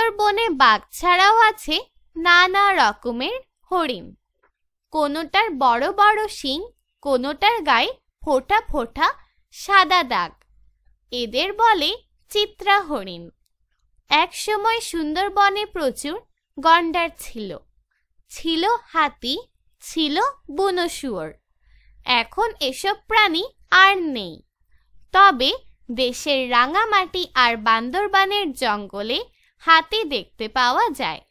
সুন্দরবনে বাঘ ছাড়াও আছে নানা রকমের হরিণ। কোনোটার বড় বড় শিং, কোনোটার গায়ে ফোঁটা ফোঁটা সাদা দাগ। এদের বলে চিত্রা হরিণ। একসময় সুন্দরবনে প্রচুর গন্ডার ছিল, ছিল হাতি, ছিল বুনো শুয়োর। এখন এসব প্রাণী আর নেই। তবে দেশের রাঙামাটি আর বান্দরবানের জঙ্গলে হাতি দেখতে পাওয়া যায়।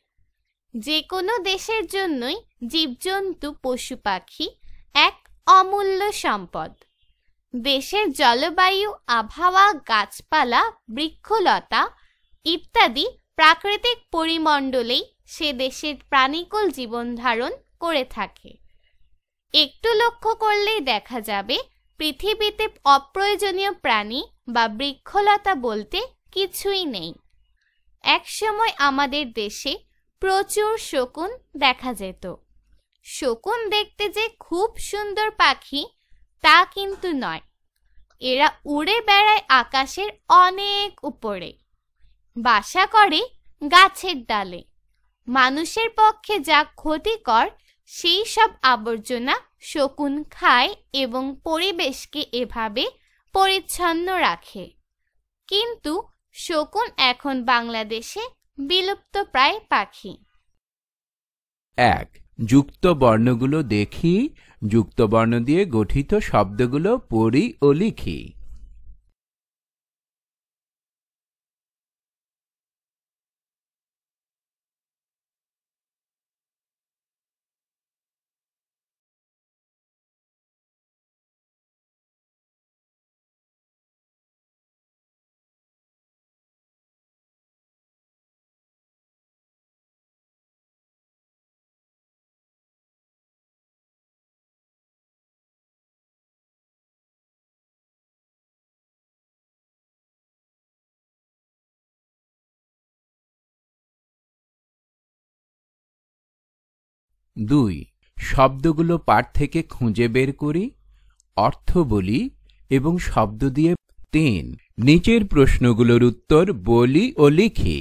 যে কোনো দেশের জন্যই জীবজন্তু পশু পাখি এক অমূল্য সম্পদ। দেশের জলবায়ু, আবহাওয়া, গাছপালা, বৃক্ষলতা ইত্যাদি প্রাকৃতিক পরিমণ্ডলেই সে দেশের প্রাণীকুল জীবন ধারণ করে থাকে। একটু লক্ষ্য করলেই দেখা যাবে পৃথিবীতে অপ্রয়োজনীয় প্রাণী বা বৃক্ষলতা বলতে কিছুই নেই। একসময় আমাদের দেশে প্রচুর শকুন দেখা যেত। শকুন দেখতে যে খুব সুন্দর পাখি তা কিন্তু নয়। এরা উড়ে বেড়ায় আকাশের অনেক উপরে, বাসা করে গাছের ডালে। মানুষের পক্ষে যা ক্ষতিকর সেই সব আবর্জনা শকুন খায় এবং পরিবেশকে এভাবে পরিচ্ছন্ন রাখে। কিন্তু শকুন এখন বাংলাদেশে বিলুপ্তপ্রায় পাখি। ১. যুক্ত বর্ণগুলো দেখি, যুক্ত বর্ণ দিয়ে গঠিত শব্দগুলো পড়ি ও লিখি। দুই, শব্দগুলো পাঠ থেকে খুঁজে বের করি, অর্থ বলি এবং শব্দ দিয়ে ৩, নিচের প্রশ্নগুলোর উত্তর বলি ও লিখি।